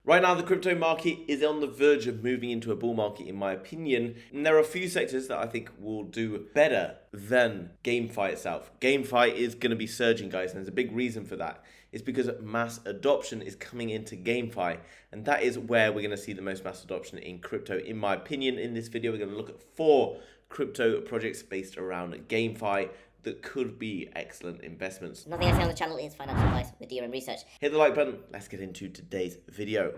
Right now, the crypto market is on the verge of moving into a bull market, in my opinion. And there are a few sectors that I think will do better than GameFi itself. GameFi is going to be surging, guys, and there's a big reason for that. It's because mass adoption is coming into GameFi, and that is where we're going to see the most mass adoption in crypto, in my opinion. In this video, we're going to look at 4 crypto projects based around GameFi that could be excellent investments. Nothing I say on the channel is financial advice with your own research. Hit the like button, let's get into today's video.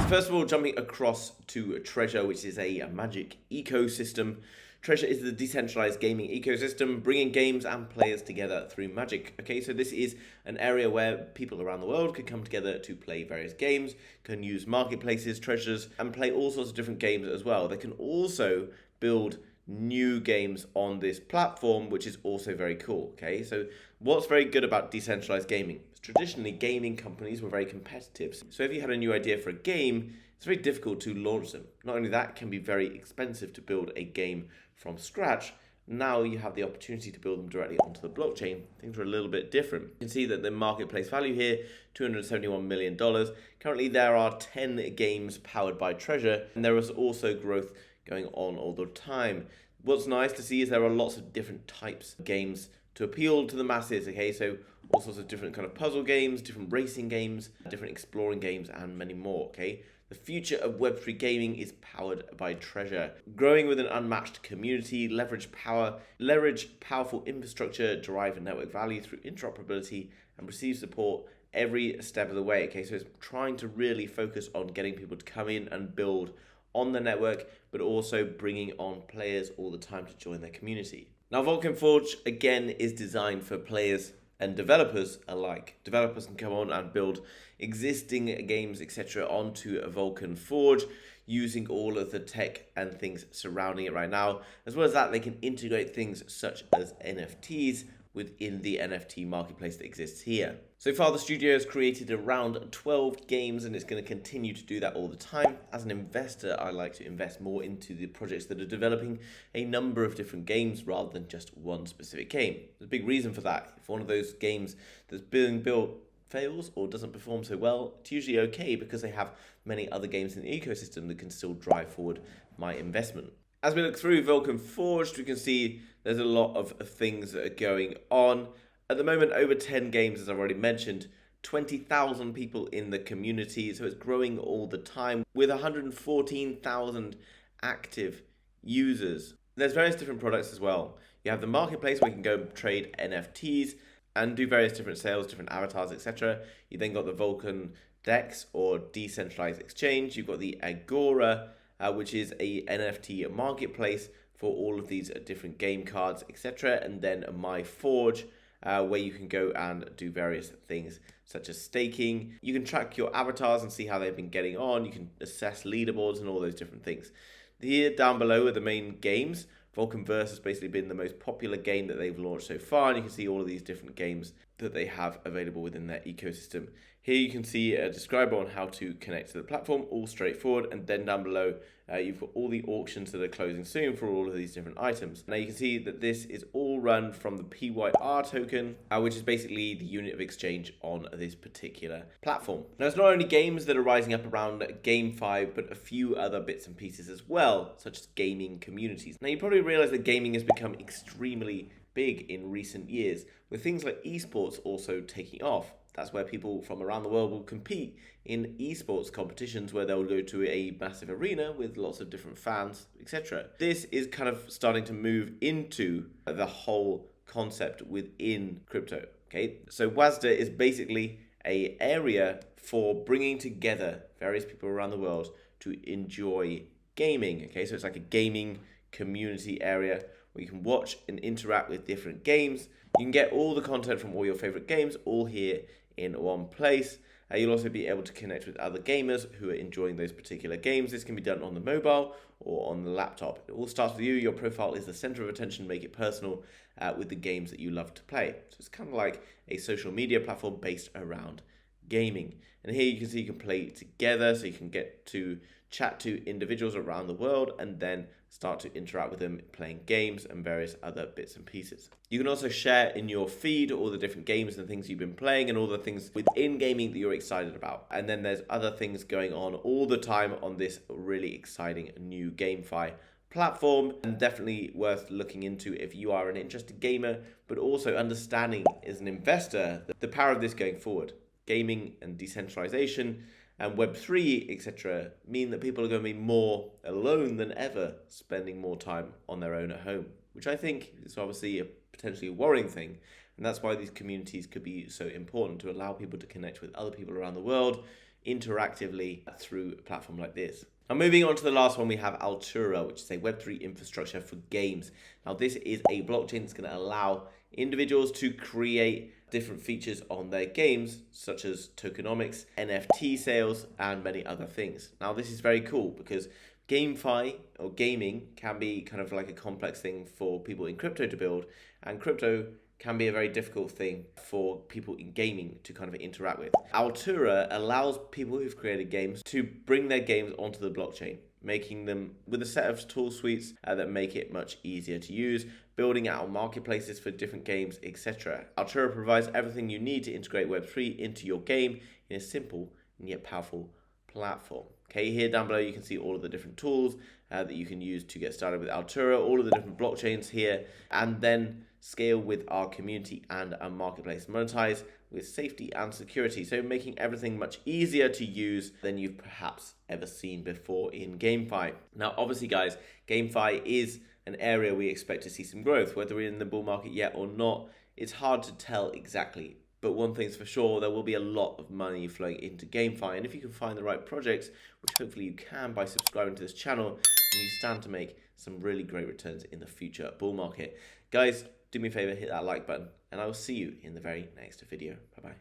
So first of all, jumping across to Treasure, which is a magic ecosystem. Treasure is the decentralized gaming ecosystem, bringing games and players together through magic. Okay, so this is an area where people around the world can come together to play various games, can use marketplaces, treasures, and play all sorts of different games as well. They can also build new games on this platform, which is also very cool. Okay, so what's very good about decentralized gaming? Traditionally, gaming companies were very competitive. So if you had a new idea for a game, it's very difficult to launch them. Not only that, it can be very expensive to build a game from scratch. Now you have the opportunity to build them directly onto the blockchain. Things are a little bit different. You can see that the marketplace value here, $271 million. Currently, there are 10 games powered by Treasure, and there is also growth going on all the time. What's nice to see is there are lots of different types of games to appeal to the masses. Okay, so all sorts of different kind of puzzle games, different racing games, different exploring games, and many more. Okay, the future of Web3 gaming is powered by Treasure, growing with an unmatched community, leverage powerful infrastructure, derive network value through interoperability, and receive support every step of the way. Okay, so it's trying to really focus on getting people to come in and build on the network, but also bringing on players all the time to join their community. Now, Vulcan Forge, again, is designed for players and developers alike. Developers can come on and build existing games, etc., onto a Vulcan Forge using all of the tech and things surrounding it right now. As well as that, they can integrate things such as NFTs within the NFT marketplace that exists here. So far, the studio has created around 12 games, and it's going to continue to do that all the time. As an investor, I like to invest more into the projects that are developing a number of different games rather than just one specific game. There's a big reason for that. If one of those games that's being built fails or doesn't perform so well, it's usually okay because they have many other games in the ecosystem that can still drive forward my investment. As we look through Vulcan Forged, we can see there's a lot of things that are going on. At the moment, over 10 games, as I've already mentioned, 20,000 people in the community, so it's growing all the time with 114,000 active users. There's various different products as well. You have the marketplace where you can go trade NFTs and do various different sales, different avatars, etc. You then got the Vulcan DEX or decentralized exchange. You've got the Agora, which is a NFT marketplace for all of these different game cards, etc. And then My Forge, where you can go and do various things such as staking. You can track your avatars and see how they've been getting on. You can assess leaderboards and all those different things. Here down below are the main games. Vulcan Verse has basically been the most popular game that they've launched so far, and you can see all of these different games that they have available within their ecosystem. Here you can see a describer on how to connect to the platform, all straightforward, and then down below you've got all the auctions that are closing soon for all of these different items. Now you can see that this is all run from the PYR token, which is basically the unit of exchange on this particular platform. Now it's not only games that are rising up around GameFi, but a few other bits and pieces as well, such as gaming communities. Now you probably realize that gaming has become extremely big in recent years, with things like esports also taking off. That's where people from around the world will compete in esports competitions where they'll go to a massive arena with lots of different fans, etc. This is kind of starting to move into the whole concept within crypto. Okay, so WASDA is basically an area for bringing together various people around the world to enjoy gaming. Okay, so it's like a gaming community area where you can watch and interact with different games. You can get all the content from all your favorite games all here in one place. You'll also be able to connect with other gamers who are enjoying those particular games. This can be done on the mobile or on the laptop. It all starts with you. Your profile is the center of attention. Make it personal with the games that you love to play. So it's kind of like a social media platform based around gaming. And here you can see you can play together, so you can get to chat to individuals around the world and then start to interact with them playing games and various other bits and pieces. You can also share in your feed all the different games and things you've been playing and all the things within gaming that you're excited about. And then there's other things going on all the time on this really exciting new GameFi platform, and definitely worth looking into if you are an interested gamer, but also understanding as an investor the power of this going forward. Gaming and decentralization and Web3, etc., mean that people are going to be more alone than ever, spending more time on their own at home, which I think is obviously a potentially worrying thing. And that's why these communities could be so important, to allow people to connect with other people around the world interactively through a platform like this. Now, moving on to the last one, we have Altura, which is a Web3 infrastructure for games. Now, this is a blockchain that's going to allow individuals to create different features on their games, such as tokenomics, NFT sales, and many other things. Now, this is very cool because GameFi or gaming can be kind of like a complex thing for people in crypto to build, and crypto can be a very difficult thing for people in gaming to kind of interact with. Altura allows people who've created games to bring their games onto the blockchain, making them with a set of tool suites that make it much easier to use, building out marketplaces for different games, etc. Altura provides everything you need to integrate Web3 into your game in a simple and yet powerful platform. Okay, here down below you can see all of the different tools that you can use to get started with Altura, all of the different blockchains here, and then scale with our community and our marketplace. Monetize with safety and security, so making everything much easier to use than you've perhaps ever seen before in GameFi. Now, obviously, guys, GameFi is an area we expect to see some growth. Whether we're in the bull market yet or not, it's hard to tell exactly. But one thing's for sure, there will be a lot of money flowing into GameFi. And if you can find the right projects, which hopefully you can by subscribing to this channel, then you stand to make some really great returns in the future bull market. Guys, do me a favor, hit that like button, and I will see you in the very next video. Bye-bye.